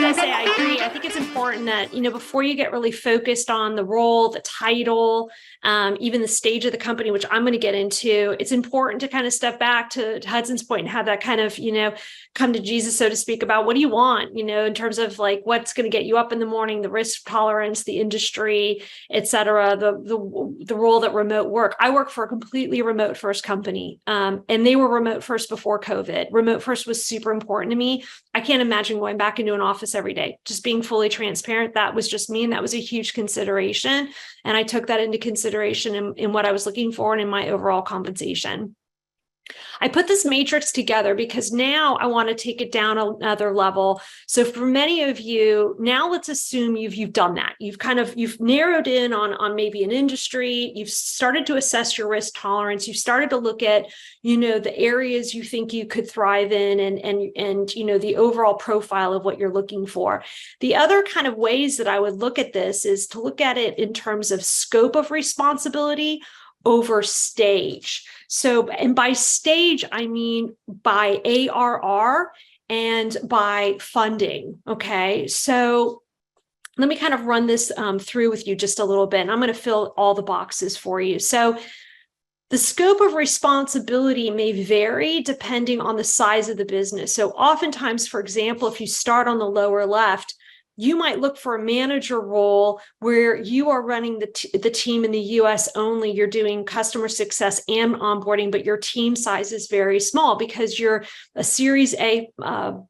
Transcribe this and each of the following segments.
going to say, I agree. I think it's important that, before you get really focused on the role, the title, even the stage of the company, which I'm going to get into, it's important to kind of step back to Hudson's point and have that kind of, come to Jesus, so to speak, about what do you want, in terms of like what's going to get you up in the morning, the risk tolerance, the industry, et cetera, the role that remote work. I work for a completely remote first company, and they were remote first before COVID. Remote first was super important to me. I can't imagine going back into an office every day. Just being fully transparent, that was just me, and that was a huge consideration. And I took that into consideration in what I was looking for and in my overall compensation. I put this matrix together because now I want to take it down another level. So for many of you, now let's assume you've done that. You've narrowed in on maybe an industry. You've started to assess your risk tolerance. You've started to look at, the areas you think you could thrive in and the overall profile of what you're looking for. The other kind of ways that I would look at this is to look at it in terms of scope of responsibility over stage. So, and by stage, I mean by ARR and by funding. Okay. So let me kind of run this through with you just a little bit, and I'm going to fill all the boxes for you. So the scope of responsibility may vary depending on the size of the business. So oftentimes, for example, if you start on the lower left, you might look for a manager role where you are running the team in the US only. You're doing customer success and onboarding, but your team size is very small because you're a Series A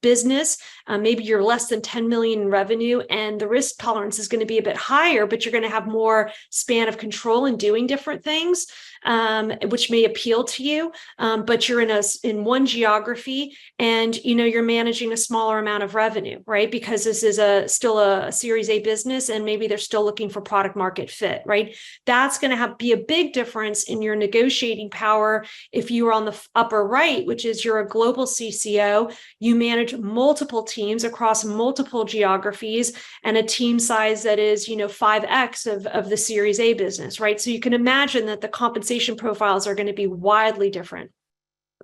business. Maybe you're less than 10 million in revenue, and the risk tolerance is going to be a bit higher, but you're going to have more span of control in doing different things, which may appeal to you. But you're in one geography, and you're managing a smaller amount of revenue, right? Because this is still a Series A business, and maybe they're still looking for product market fit, right? That's going to be a big difference in your negotiating power. If you are on the upper right, which is you're a global CCO, you manage multiple teams across multiple geographies and a team size that is, 5x of the Series A business, right? So you can imagine that the compensation profiles are going to be widely different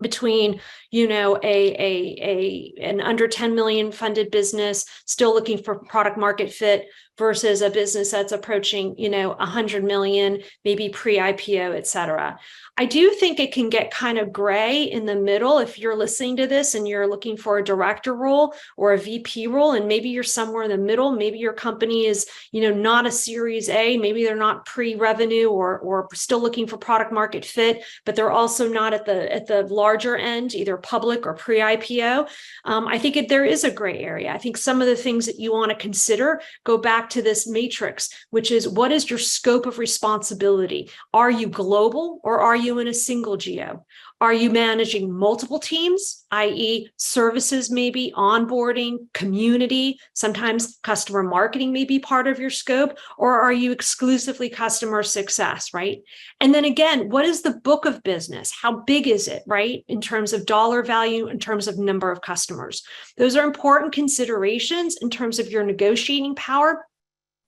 between an under 10 million funded business still looking for product market fit versus a business that's approaching 100 million, maybe pre-IPO, et cetera. I do think it can get kind of gray in the middle if you're listening to this and you're looking for a director role or a VP role, and maybe you're somewhere in the middle. Maybe your company is not a Series A, maybe they're not pre-revenue or still looking for product market fit, but they're also not at the larger end, either public or pre-IPO. I think there is a gray area. I think some of the things that you want to consider go back to this matrix, which is, what is your scope of responsibility? Are you global, or are you in a single geo? Are you managing multiple teams, i.e. services, maybe onboarding, community, sometimes customer marketing may be part of your scope, or are you exclusively customer success, right? And then again, what is the book of business? How big is it, right? In terms of dollar value, in terms of number of customers. Those are important considerations in terms of your negotiating power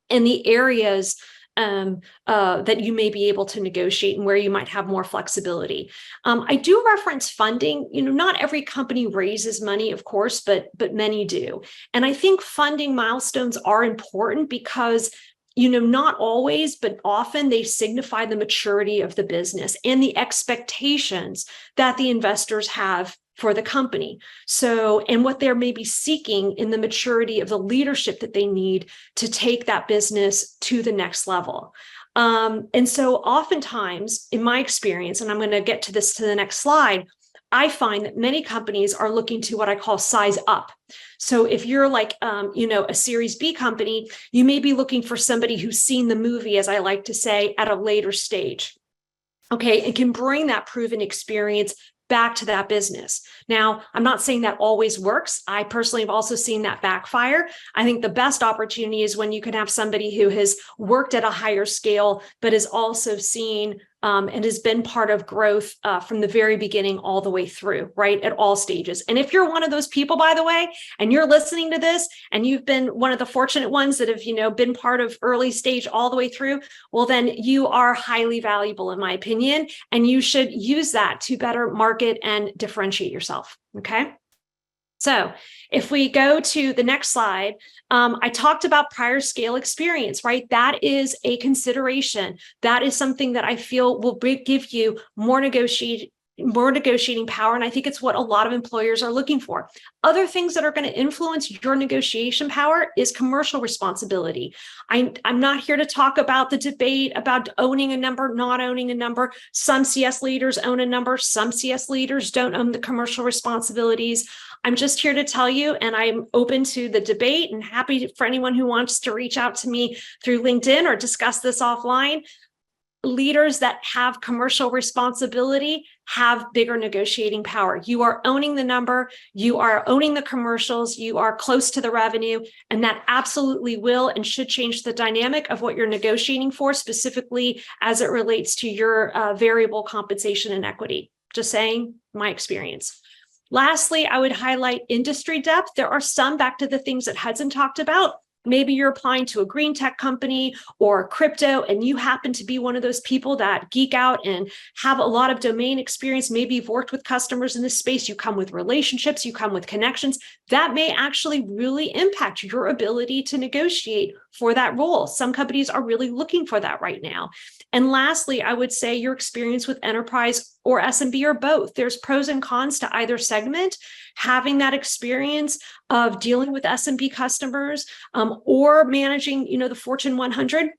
and the areas that you may be able to negotiate and where you might have more flexibility. I do reference funding. Not every company raises money, of course, but many do. And I think funding milestones are important because not always, but often they signify the maturity of the business and the expectations that the investors have for the company. So, and what they're maybe seeking in the maturity of the leadership that they need to take that business to the next level. And so oftentimes, in my experience, and I'm going to get to this to the next slide, I find that many companies are looking to what I call size up. So if you're like, a Series B company, you may be looking for somebody who's seen the movie, as I like to say, at a later stage. Okay, and can bring that proven experience back to that business. Now, I'm not saying that always works. I personally have also seen that backfire. I think the best opportunity is when you can have somebody who has worked at a higher scale, but is also seen and has been part of growth from the very beginning all the way through, right, at all stages. And if you're one of those people, by the way, and you're listening to this, and you've been one of the fortunate ones that have, been part of early stage all the way through, well, then you are highly valuable, in my opinion, and you should use that to better market and differentiate yourself, okay? So if we go to the next slide, I talked about prior scale experience, right? That is a consideration. That is something that I feel will give you more negotiating power. And I think it's what a lot of employers are looking for. Other things that are going to influence your negotiation power is commercial responsibility. I'm not here to talk about the debate about owning a number, not owning a number. Some CS leaders own a number, some CS leaders don't own the commercial responsibilities. I'm just here to tell you, and I'm open to the debate and happy for anyone who wants to reach out to me through LinkedIn or discuss this offline. Leaders that have commercial responsibility have bigger negotiating power. You are owning the number, you are owning the commercials, you are close to the revenue, and that absolutely will and should change the dynamic of what you're negotiating for, specifically as it relates to your variable compensation and equity. Just saying, my experience. Lastly, I would highlight industry depth. There are some, back to the things that Hudson talked about. Maybe you're applying to a green tech company or crypto, and you happen to be one of those people that geek out and have a lot of domain experience. Maybe you've worked with customers in this space. You come with relationships, you come with connections. That may actually really impact your ability to negotiate for that role. Some companies are really looking for that right now. And lastly, I would say your experience with enterprise or SMB or both. There's pros and cons to either segment. Having that experience of dealing with SMB customers or managing, the Fortune 100,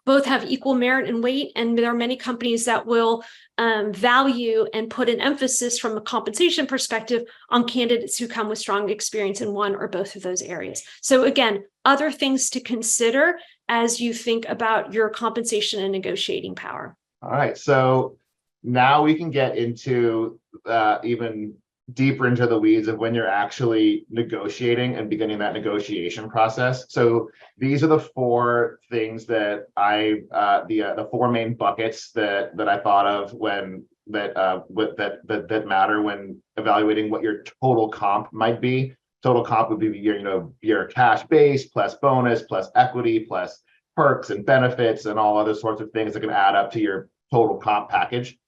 both have equal merit and weight. And there are many companies that will value and put an emphasis from a compensation perspective on candidates who come with strong experience in one or both of those areas. So again, other things to consider as you think about your compensation and negotiating power. All right, so now we can get into even deeper into the weeds of when you're actually negotiating and beginning that negotiation process. So these are the four things that the four main buckets that I thought of when that matter when evaluating what your total comp might be. Total comp would be your cash base plus bonus plus equity plus perks and benefits and all other sorts of things that can add up to your total comp package.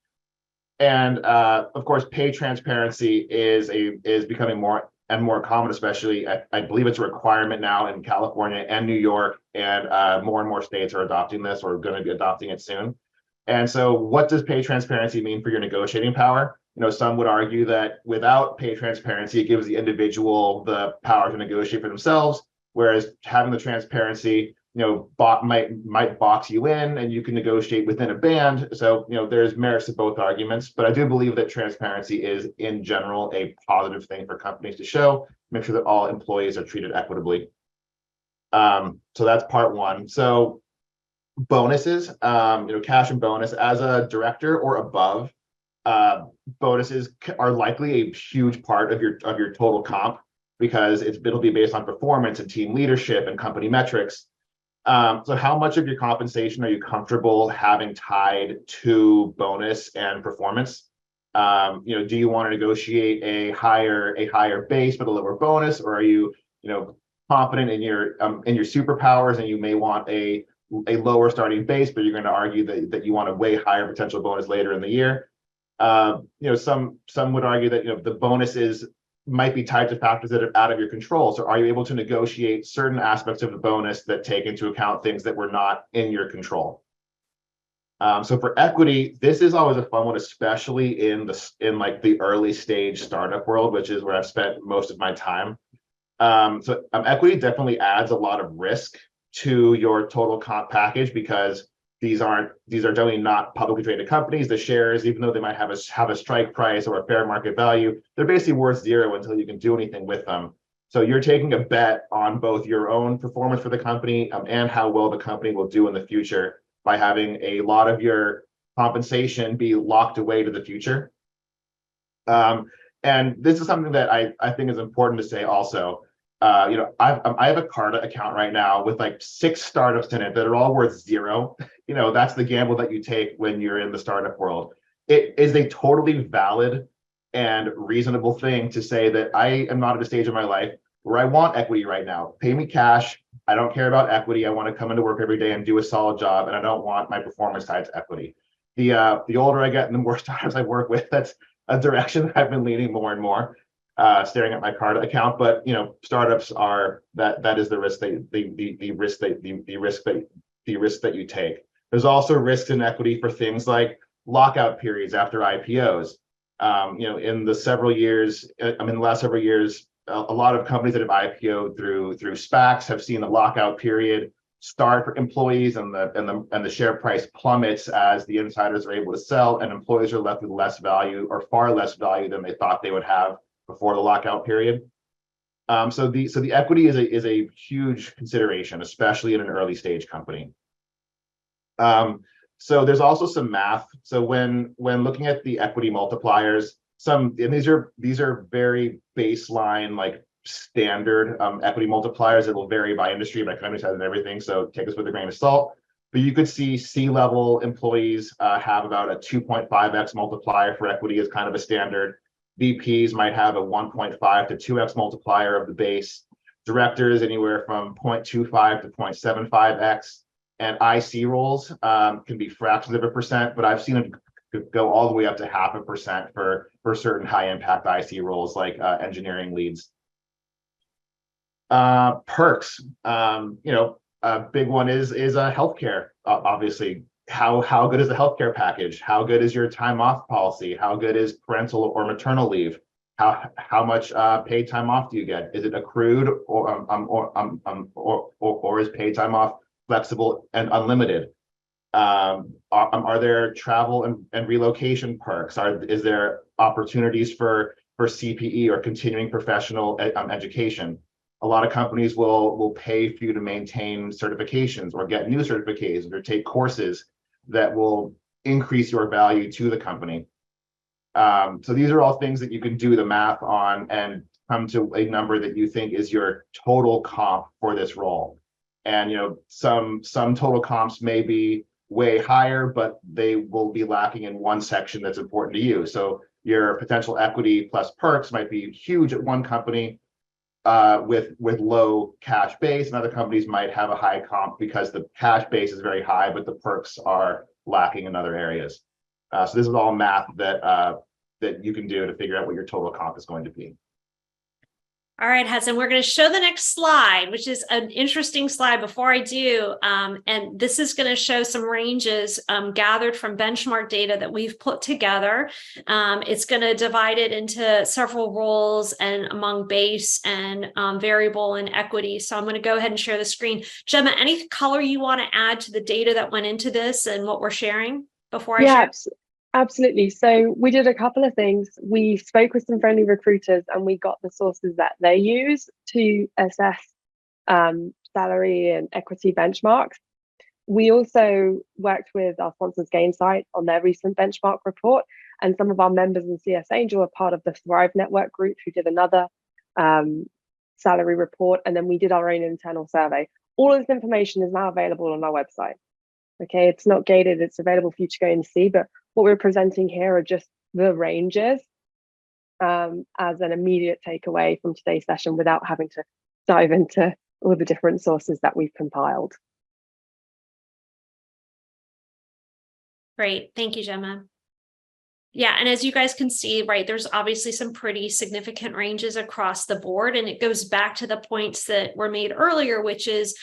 And of course, pay transparency is becoming more and more common, especially I believe it's a requirement now in California and New York, and more states are adopting this or going to be adopting it soon. And so what does pay transparency mean for your negotiating power? Some would argue that without pay transparency, it gives the individual the power to negotiate for themselves, whereas having the transparency might box you in and you can negotiate within a band. So, there's merits to both arguments, but I do believe that transparency is in general a positive thing for companies to show, make sure that all employees are treated equitably. So that's part one. So bonuses, cash and bonus as a director or above, bonuses are likely a huge part of your total comp because it'll be based on performance and team leadership and company metrics. So how much of your compensation are you comfortable having tied to bonus and performance? Do you want to negotiate a higher base but a lower bonus, or are you, confident in your superpowers and you may want a lower starting base, but you're going to argue that you want a way higher potential bonus later in the year? Some would argue that the bonuses might be tied to factors that are out of your control. So are you able to negotiate certain aspects of the bonus that take into account things that were not in your control? So for equity, this is always a fun one, especially in the early stage startup world, which is where I've spent most of my time. So equity definitely adds a lot of risk to your total comp package because these are generally not publicly traded companies. The shares, even though they might have a strike price or a fair market value, they're basically worth zero until you can do anything with them. So you're taking a bet on both your own performance for the company and how well the company will do in the future by having a lot of your compensation be locked away to the future. And this is something that I think is important to say also. I have a Carta account right now with 6 startups in it that are all worth zero. That's the gamble that you take when you're in the startup world. It is a totally valid and reasonable thing to say that I am not at a stage of my life where I want equity right now. Pay me cash. I don't care about equity. I want to come into work every day and do a solid job, and I don't want my performance tied to equity. The older I get and the more startups I work with, that's a direction that I've been leaning more and more. staring at my card account. But startups are that is the risk the risk that you take. There's also risks in equity for things like lockout periods after IPOs. In the last several years, a lot of companies that have IPO'd through SPACs have seen the lockout period start for employees, and the share price plummets as the insiders are able to sell, and employees are left with less value, or far less value than they thought they would have before the lockout period. So the equity is a huge consideration, especially in an early stage company. So there's also some math. So when looking at the equity multipliers, and these are very baseline, like standard equity multipliers. It will vary by industry, by company size, and everything. So take this with a grain of salt. But you could see C-level employees have about a 2.5x multiplier for equity as kind of a standard. VPs might have a 1.5 to 2x multiplier of the base. Directors anywhere from 0.25 to 0.75x. And IC roles can be fractions of a percent, but I've seen it go all the way up to 0.5% for certain high impact IC roles like engineering leads. Perks, a big one is healthcare. Obviously, how good is the healthcare package? How good is your time off policy? How good is parental or maternal leave? How much paid time off do you get? Is it accrued or is paid time off flexible and unlimited? Are there travel and relocation perks? Is there opportunities for CPE or continuing professional education? A lot of companies will pay for you to maintain certifications or get new certifications or take courses that will increase your value to the company. So these are all things that you can do the math on and come to a number that you think is your total comp for this role. And some total comps may be way higher, but they will be lacking in one section that's important to you. So your potential equity plus perks might be huge at one company with low cash base, and other companies might have a high comp because the cash base is very high, but the perks are lacking in other areas. So this is all math that you can do to figure out what your total comp is going to be. All right, Hudson, we're going to show the next slide, which is an interesting slide. Before I do, and this is going to show some ranges gathered from benchmark data that we've put together. It's going to divide it into several roles and among base and variable and equity. So I'm going to go ahead and share the screen. Gemma, any color you want to add to the data that went into this and what we're sharing before I share? Absolutely. So we did a couple of things. We spoke with some friendly recruiters and we got the sources that they use to assess salary and equity benchmarks. We also worked with our sponsors Gainsight on their recent benchmark report, and some of our members in CS Angel are part of the Thrive Network group who did another salary report, and then we did our own internal survey. All of this information is now available on our website. Okay, it's not gated, it's available for you to go and see, but what we're presenting here are just the ranges as an immediate takeaway from today's session without having to dive into all the different sources that we've compiled. Great, thank you, Gemma. Yeah, and as you guys can see, right, there's obviously some pretty significant ranges across the board, and it goes back to the points that were made earlier, which is,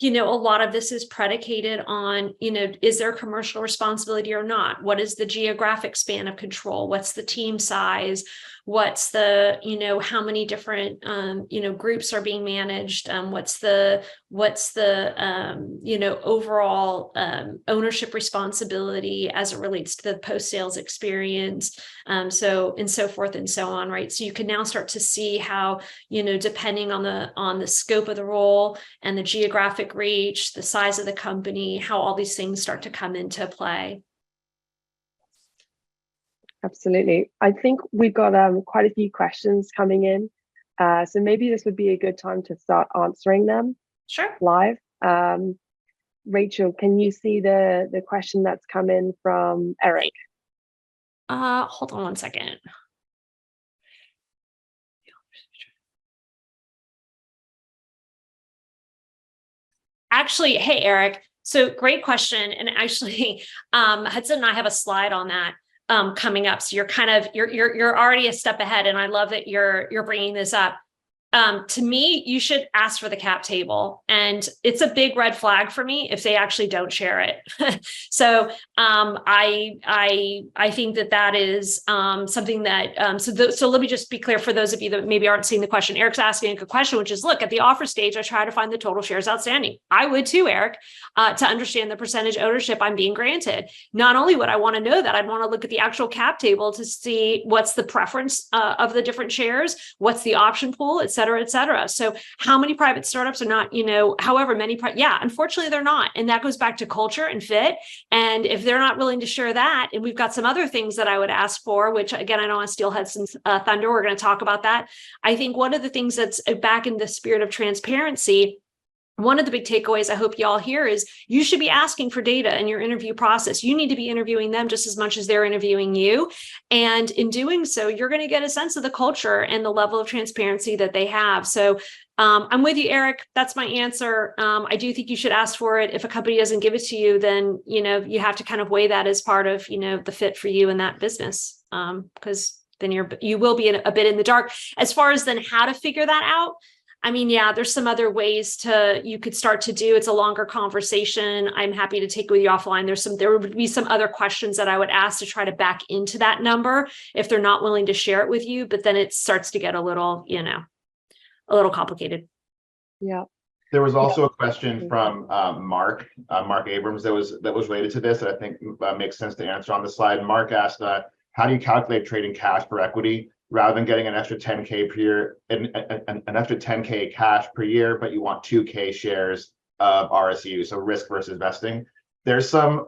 a lot of this is predicated on, is there commercial responsibility or not? What is the geographic span of control? What's the team size? What's the, how many different, groups are being managed? What's the overall ownership responsibility as it relates to the post-sales experience? And so forth and so on, right? So you can now start to see how, depending on the scope of the role and the geographic reach, the size of the company, how all these things start to come into play. Absolutely. I think we've got quite a few questions coming in. So maybe this would be a good time to start answering them. Sure. Live. Rachel, can you see the question that's come in from Eric? Hold on one second. Actually, hey, Eric. So great question. And actually, Hudson and I have a slide on that. coming up. So you're kind of, you're already a step ahead. And I love that you're bringing this up. To me, you should ask for the cap table, and it's a big red flag for me if they actually don't share it. So I think that is something that so let me just be clear for those of you that maybe aren't seeing the question. Eric's asking a good question, which is, look, at the offer stage, I try to find the total shares outstanding. I would too, Eric, to understand the percentage ownership I'm being granted. Not only would I want to know that, I'd want to look at the actual cap table to see what's the preference of the different shares, what's the option pool, et cetera, et cetera. So how many private startups are not, however many, unfortunately they're not. And that goes back to culture and fit. And if they're not willing to share that, and we've got some other things that I would ask for, which again, I don't want to steal Hudson's thunder. We're going to talk about that. I think one of the things that's back in the spirit of transparency, one of the big takeaways I hope y'all hear is you should be asking for data in your interview process. You need to be interviewing them just as much as they're interviewing you. And in doing so, you're going to get a sense of the culture and the level of transparency that they have. So I'm with you, Eric. That's my answer. I do think you should ask for it. If a company doesn't give it to you, then, you have to kind of weigh that as part of, the fit for you in that business. Because then you will be a bit in the dark. As far as then how to figure that out, I mean, yeah, there's some other ways you could start to do. It's a longer conversation. I'm happy to take with you offline. There would be some other questions that I would ask to try to back into that number if they're not willing to share it with you, but then it starts to get a little complicated. Yeah. There was also a question from Mark Abrams that was related to this that I think makes sense to answer on the slide. Mark asked, how do you calculate trading cash for equity? Rather than getting an extra 10K per year, an extra 10K cash per year, but you want 2K shares of RSU, so risk versus vesting. There's some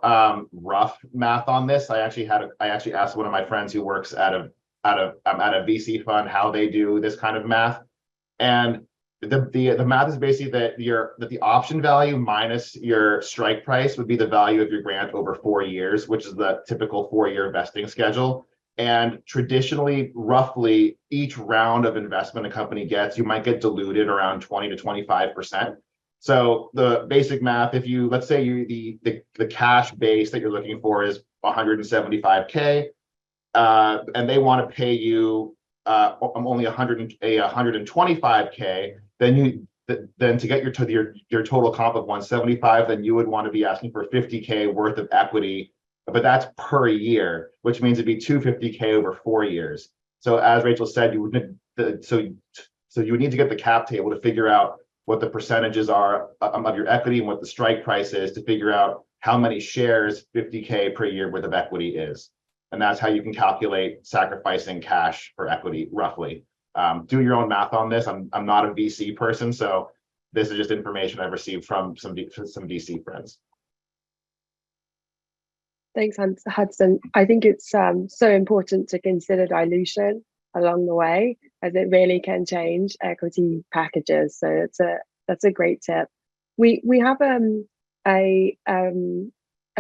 rough math on this. I actually asked one of my friends who works at a VC fund how they do this kind of math, and the math is basically that the option value minus your strike price would be the value of your grant over 4 years, which is the typical 4-year vesting schedule. And traditionally, roughly each round of investment a company gets, you might get diluted around 20 to 25%. So the basic math, let's say the cash base that you're looking for is 175K, and they want to pay you only 125K, then to get your total comp of 175, then you would want to be asking for 50K worth of equity. But that's per year, which means it'd be 250K over 4 years. So as Rachel said, you would need you would need to get the cap table to figure out what the percentages are of your equity and what the strike price is to figure out how many shares 50K per year worth of equity is. And that's how you can calculate sacrificing cash for equity roughly. Do your own math on this. I'm not a VC person, so this is just information I've received from some VC friends. Thanks, Hudson. I think it's so important to consider dilution along the way, as it really can change equity packages. So that's a great tip. We have a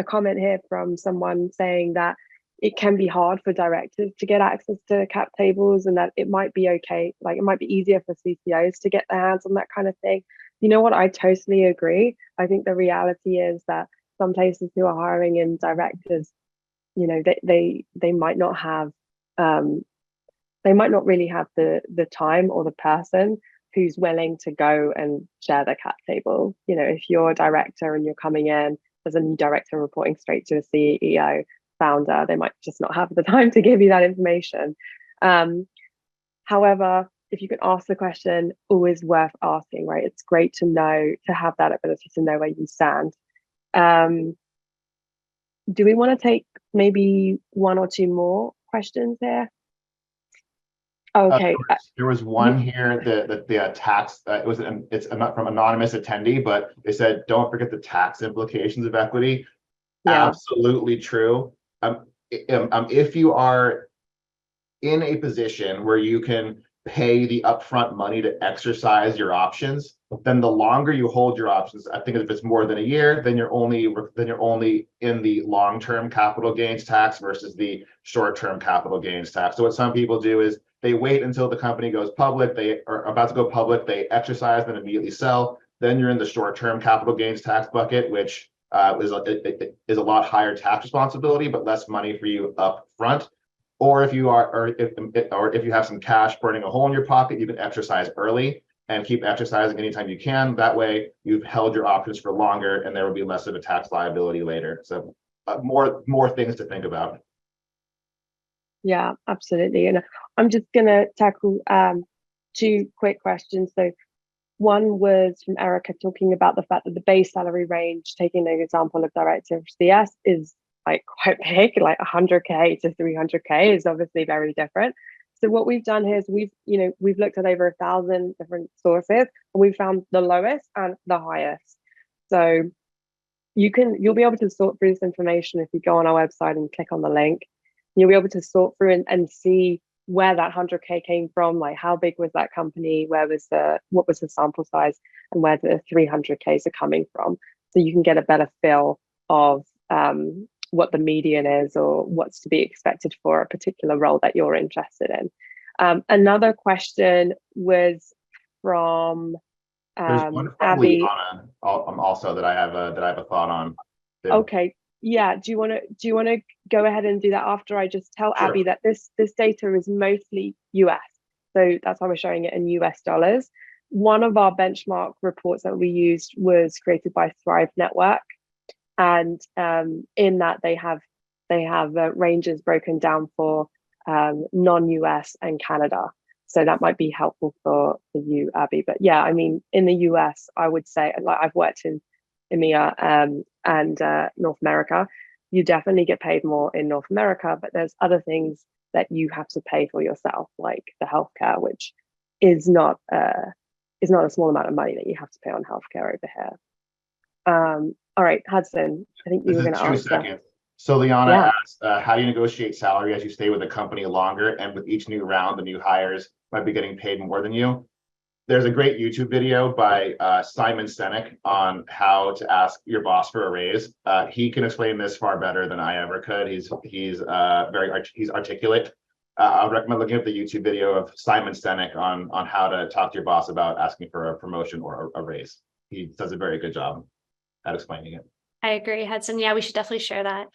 comment here from someone saying that it can be hard for directors to get access to cap tables, and that it might be okay, like it might be easier for CCOs to get their hands on that kind of thing. You know what? I totally agree. I think the reality is that some places who are hiring in directors, they might not have, they might not really have the time or the person who's willing to go and share their cap table. If you're a director and you're coming in as a new director reporting straight to a CEO founder, they might just not have the time to give you that information. However, if you can ask the question, always worth asking, right? It's great to know, to have that ability to know where you stand. Do we want to take maybe one or two more questions here? Okay. There was one here that the tax, it's from anonymous attendee, but they said, don't forget the tax implications of equity. Yeah. Absolutely true. If you are in a position where you can pay the upfront money to exercise your options, then the longer you hold your options, I think if it's more than a year, then you're only in the long-term capital gains tax versus the short-term capital gains tax. So what some people do is they wait until the company goes public, they are about to go public, they exercise, then immediately sell. Then you're in the short-term capital gains tax bucket, which is a lot higher tax responsibility, but less money for you up front. Or if you are, or if you have some cash burning a hole in your pocket, you can exercise early and keep exercising anytime you can. That way, you've held your options for longer, and there will be less of a tax liability later. So, more things to think about. Yeah, absolutely. And I'm just going to tackle two quick questions. So one was from Erica talking about the fact that the base salary range, taking an example of director of CS, is like quite big, like 100K to 300K is obviously very different. So what we've done here is we've looked at over 1,000 different sources, and we found the lowest and the highest. So you'll be able to sort through this information if you go on our website and click on the link. You'll be able to sort through and see where that 100K came from, like how big was that company, what was the sample size, and where the 300Ks are coming from. So you can get a better feel of what the median is or what's to be expected for a particular role that you're interested in. Another question was from There's one from Abby. Liana, also that I have a thought on. Okay. Yeah. Do you want to go ahead and do that after I just tell Sure. Abby that this data is mostly US, so that's why we're showing it in US dollars. One of our benchmark reports that we used was created by Thrive Network, and in that they have ranges broken down for non-US and Canada. So that might be helpful for you, Abby. But yeah, I mean, in the US, I would say, like, I've worked in EMEA and North America. You definitely get paid more in North America, but there's other things that you have to pay for yourself, like the healthcare, which is not a small amount of money that you have to pay on healthcare over here. All right, Hudson, I think you were going to answer. 2 seconds. So Liana Yeah. asked, how do you negotiate salary as you stay with the company longer, and with each new round, the new hires might be getting paid more than you? There's a great YouTube video by Simon Sinek on how to ask your boss for a raise. He can explain this far better than I ever could. He's articulate. I would recommend looking at the YouTube video of Simon Sinek on how to talk to your boss about asking for a promotion or a raise. He does a very good job at explaining it. I agree, Hudson. Yeah, we should definitely share that.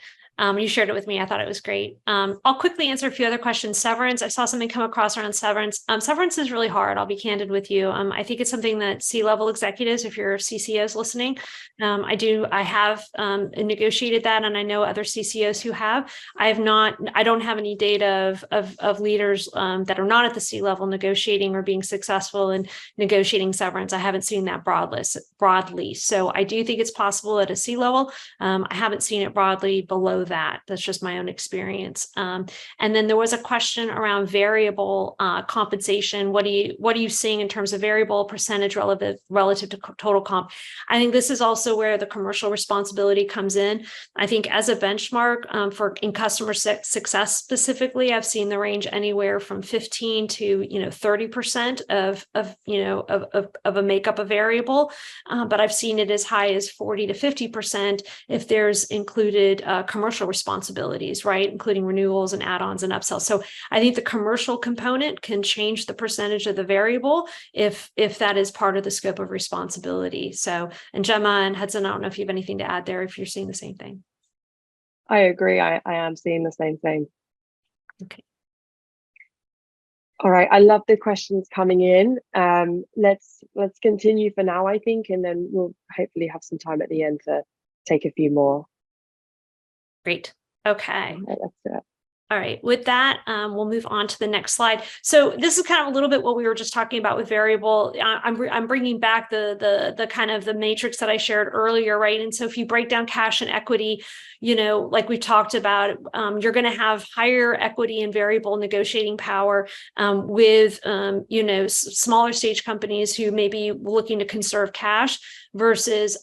You shared it with me. I thought it was great. I'll quickly answer a few other questions. Severance. I saw something come across around severance. Severance is really hard. I'll be candid with you. I think it's something that C-level executives, if you're CCOs listening, I have negotiated that, and I know other CCOs who have. I don't have any data of leaders that are not at the C-level negotiating or being successful in negotiating severance. I haven't seen that broadly. So I do think it's possible at a C-level. I haven't seen it broadly below that. That's just my own experience. And then there was a question around variable compensation. What are you seeing in terms of variable percentage relative to total comp? I think this is also where the commercial responsibility comes in. I think as a benchmark for in customer success specifically, I've seen the range anywhere from 15 to 30% of a makeup of variable, but I've seen it as high as 40 to 50% if there's included commercial responsibilities, right, including renewals and add-ons and upsells. So I think the commercial component can change the percentage of the variable if that is part of the scope of responsibility. So, and Gemma and Hudson, I don't know if you have anything to add there, if you're seeing the same thing. I agree. I am seeing the same thing. Okay. All right. I love the questions coming in. Let's continue for now, I think, and then we'll hopefully have some time at the end to take a few more. Great. Okay. All right, let's do it. All right, with that, we'll move on to the next slide. So this is kind of a little bit what we were just talking about with variable. I'm bringing back the kind of the matrix that I shared earlier, right? And so if you break down cash and equity, like we talked about, you're going to have higher equity and variable negotiating power with, smaller stage companies who may be looking to conserve cash versus,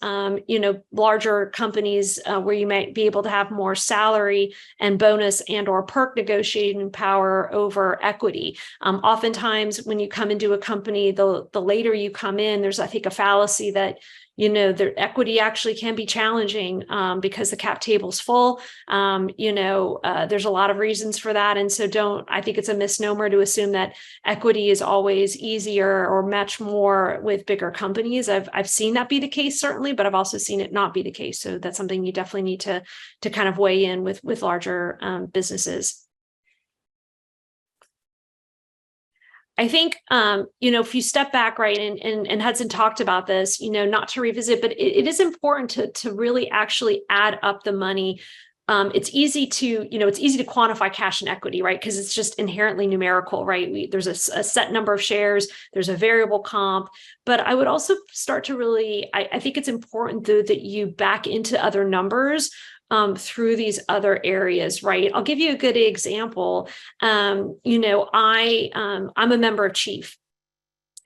larger companies where you might be able to have more salary and bonus and or perk negotiating power over equity. Oftentimes when you come into a company, the later you come in, there's, I think, a fallacy that their equity actually can be challenging because the cap table's full. There's a lot of reasons for that. And so I think it's a misnomer to assume that equity is always easier or much more with bigger companies. I've seen that be the case, certainly, but I've also seen it not be the case. So that's something you definitely need to kind of weigh in with larger businesses. I think, if you step back, right, and Hudson talked about this, not to revisit, but it is important to really actually add up the money. It's easy to quantify cash and equity, right? Because it's just inherently numerical, right? There's a set number of shares, there's a variable comp, but I would also start to really, I think it's important though that you back into other numbers through these other areas, right? I'll give you a good example. I'm a member of Chief.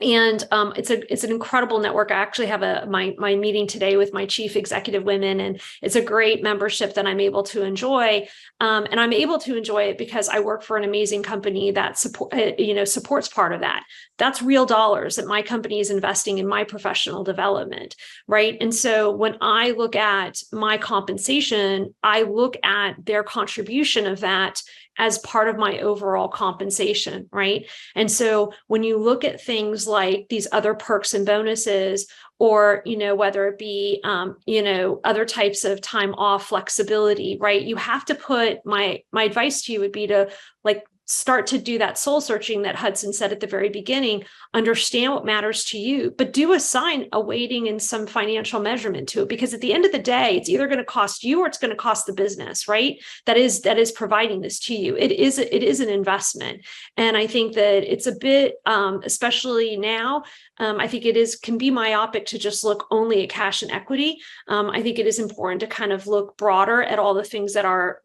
And it's an incredible network. I actually have my meeting today with my chief executive women, and it's a great membership that I'm able to enjoy. And I'm able to enjoy it because I work for an amazing company that supports part of that. That's real dollars that my company is investing in my professional development, right? And so when I look at my compensation, I look at their contribution of that as part of my overall compensation, right? And so when you look at things like these other perks and bonuses, or, whether it be, other types of time off flexibility, right? You have to put, my advice to you would be to start to do that soul searching that Hudson said at the very beginning, understand what matters to you, but do assign a weighting and some financial measurement to it, because at the end of the day, it's either going to cost you or it's going to cost the business, right? That is providing this to you. It is an investment. And I think that it's a bit, especially now, I think can be myopic to just look only at cash and equity. I think it is important to kind of look broader at all the things that are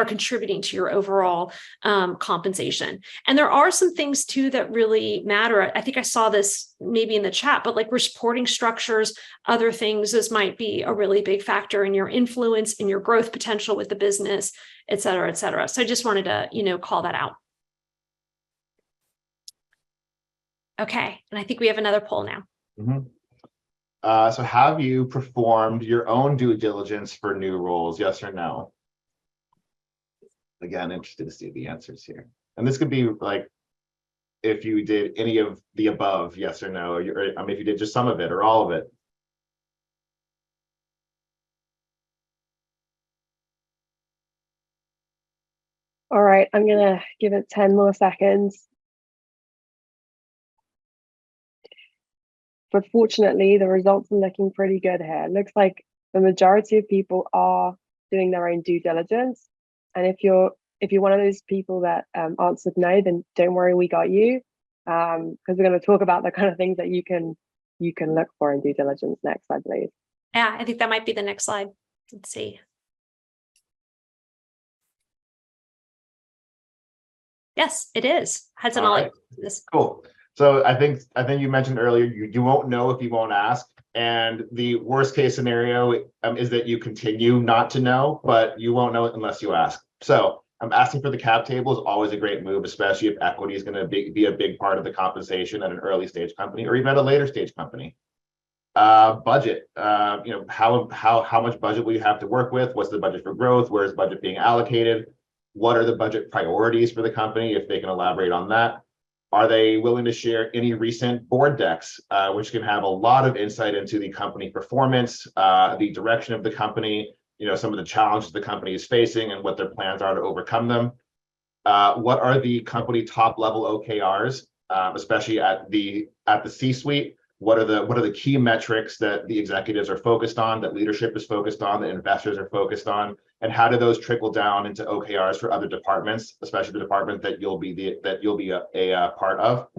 contributing to your overall compensation. And there are some things too that really matter. I think I saw this maybe in the chat, but like reporting structures, other things, this might be a really big factor in your influence, in your growth potential with the business, et cetera, et cetera. So I just wanted to, call that out. Okay, and I think we have another poll now. Mm-hmm. So have you performed your own due diligence for new roles, yes or no? Again, interested to see the answers here. And this could be like, if you did any of the above, yes or no, or if you did just some of it or all of it. All right, I'm gonna give it 10 more seconds. But fortunately, the results are looking pretty good here. It looks like the majority of people are doing their own due diligence. And if you're one of those people that answered no, then don't worry, we got you. Because we're going to talk about the kind of things that you can look for in due diligence next, I believe. Yeah, I think that might be the next slide. Let's see. Yes, it is. Hudson, I'll let this. Cool. So I think you mentioned earlier, you won't know if you won't ask. And the worst case scenario is that you continue not to know, but you won't know it unless you ask. So asking for the cap table is always a great move, especially if equity is going to be a big part of the compensation at an early stage company or even at a later stage company. Budget, how much budget will you have to work with? What's the budget for growth? Where is budget being allocated? What are the budget priorities for the company, if they can elaborate on that? Are they willing to share any recent board decks, which can have a lot of insight into the company performance, the direction of the company, some of the challenges the company is facing and what their plans are to overcome them? What are the company top level OKRs, especially at the C-suite? What are the key metrics that the executives are focused on, that leadership is focused on, that investors are focused on, and how do those trickle down into OKRs for other departments, especially the department that you'll be a part of?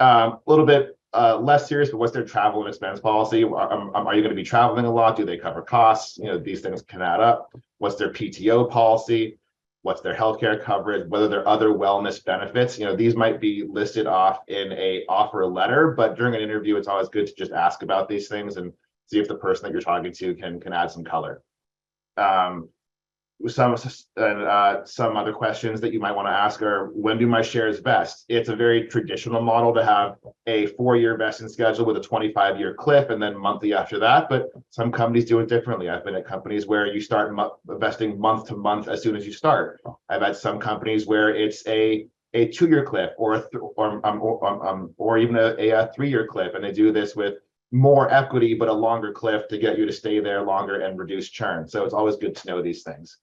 A little bit less serious, but what's their travel and expense policy? Are you going to be traveling a lot? Do they cover costs? These things can add up. What's their PTO policy? What's their healthcare coverage? Whether there are other wellness benefits? These might be listed off in a offer letter, but during an interview, it's always good to just ask about these things and see if the person that you're talking to can add some color. some other questions that you might want to ask are, when do my shares vest? It's a very traditional model to have a 4-year vesting schedule with a 25-year cliff and then monthly after that. But some companies do it differently. I've been at companies where you start vesting month to month as soon as you start. I've had some companies where it's a 2-year cliff or even a 3-year cliff, and they do this with more equity but a longer cliff to get you to stay there longer and reduce churn. So it's always good to know these things.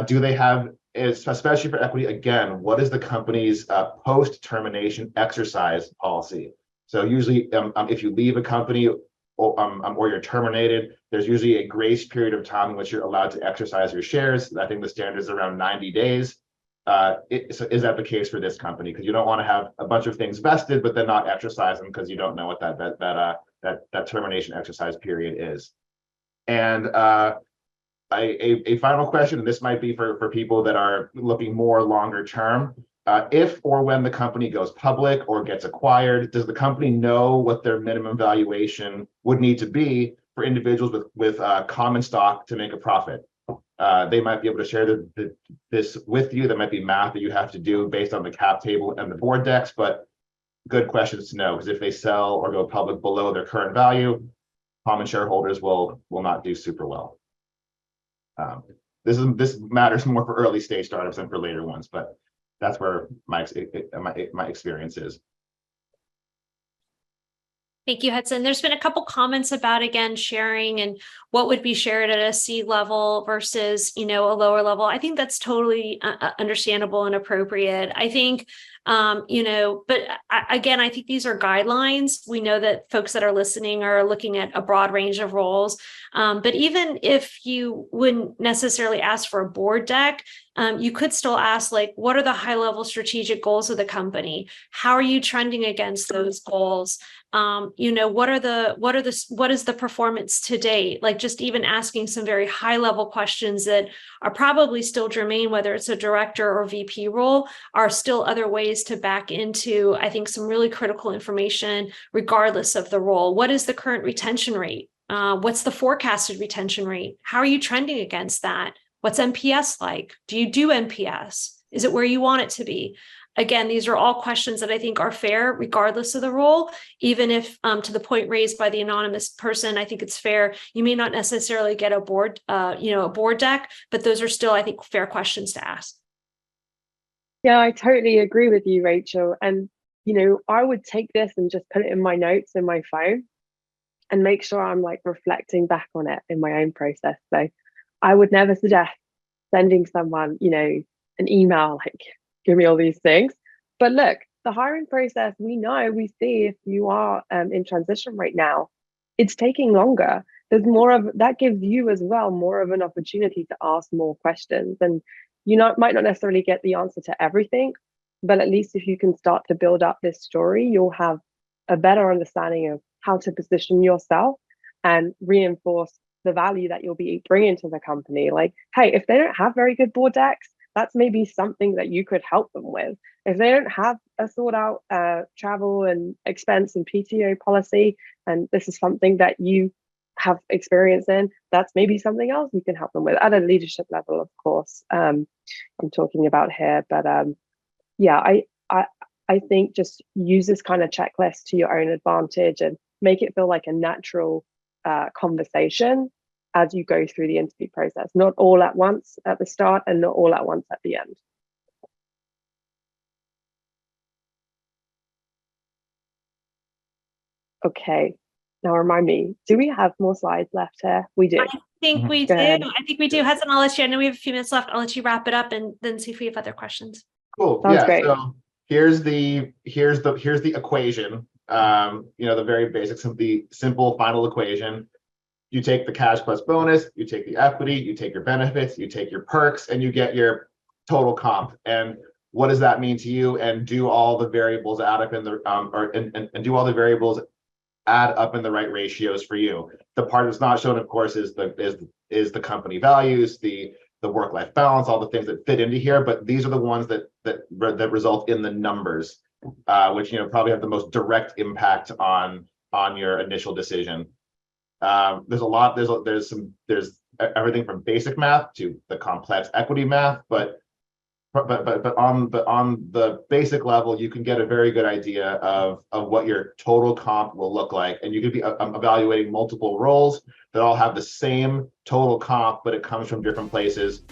Do they have, especially for equity, again, what is the company's post-termination exercise policy? So usually if you leave a company or you're terminated, there's usually a grace period of time in which you're allowed to exercise your shares. I think the standard is around 90 days. So is that the case for this company? Because you don't want to have a bunch of things vested, but then not exercise them because you don't know what that termination exercise period is. And a final question, and this might be for people that are looking more longer term. If or when the company goes public or gets acquired, does the company know what their minimum valuation would need to be for individuals with common stock to make a profit? They might be able to share this with you. There might be math that you have to do based on the cap table and the board decks, but good questions to know, because if they sell or go public below their current value, common shareholders will not do super well. This matters more for early stage startups than for later ones, but that's where my experience is. Thank you, Hudson. There's been a couple comments about, again, sharing and what would be shared at a C level versus, a lower level. I think that's totally understandable and appropriate. I think, but again, I think these are guidelines. We know that folks that are listening are looking at a broad range of roles. But even if you wouldn't necessarily ask for a board deck, you could still ask, like, what are the high level strategic goals of the company? How are you trending against those goals? What is the performance to date? Like, just even asking some very high level questions that are probably still germane, whether it's a director or VP role, are still other ways to back into, I think, some really critical information, regardless of the role. What is the current retention rate? What's the forecasted retention rate? How are you trending against that? What's NPS like? Do you do NPS? Is it where you want it to be? Again, these are all questions that I think are fair, regardless of the role. Even if, to the point raised by the anonymous person, I think it's fair. You may not necessarily get a board deck, but those are still, I think, fair questions to ask. Yeah, I totally agree with you, Rachel. And, I would take this and just put it in my notes in my phone and make sure I'm like reflecting back on it in my own process. So I would never suggest sending someone, an email like, give me all these things. But look, the hiring process, we see if you are in transition right now, it's taking longer. There's more of that, gives you as well more of an opportunity to ask more questions. And you might not necessarily get the answer to everything, but at least if you can start to build up this story, you'll have a better understanding of how to position yourself and reinforce the value that you'll be bringing to the company. Like, hey, if they don't have very good board decks, that's maybe something that you could help them with. If they don't have a thought out travel and expense and PTO policy, and this is something that you have experience in, that's maybe something else you can help them with at a leadership level, of course. I'm talking about here, but yeah, I think just use this kind of checklist to your own advantage and make it feel like a natural conversation as you go through the interview process, not all at once at the start and not all at once at the end. Okay, now remind me, do we have more slides left here? We do. I think we do. I think we do. Hudson, I'll let you, I know we have a few minutes left. I'll let you wrap it up and then see if we have other questions. Cool. Sounds yeah. great. So here's the equation. The very basics of the simple final equation. You take the cash plus bonus, you take the equity, you take your benefits, you take your perks, and you get your total comp. And what does that mean to you? And do all the variables add up in the and do all the variables add up in the right ratios for you? The part that's not shown, of course, is the company values, the work-life balance, all the things that fit into here. But these are the ones that result in the numbers, which probably have the most direct impact on your initial decision. There's everything from basic math to the complex equity math, but on the basic level, you can get a very good idea of what your total comp will look like, and you could be evaluating multiple roles that all have the same total comp, but it comes from different places,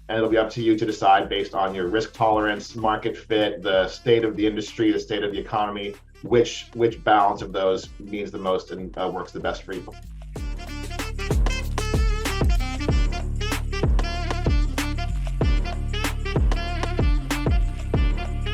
and it'll be up to you to decide based on your risk tolerance, market fit, the state of the industry, the state of the economy, which balance of those means the most and works the best for you.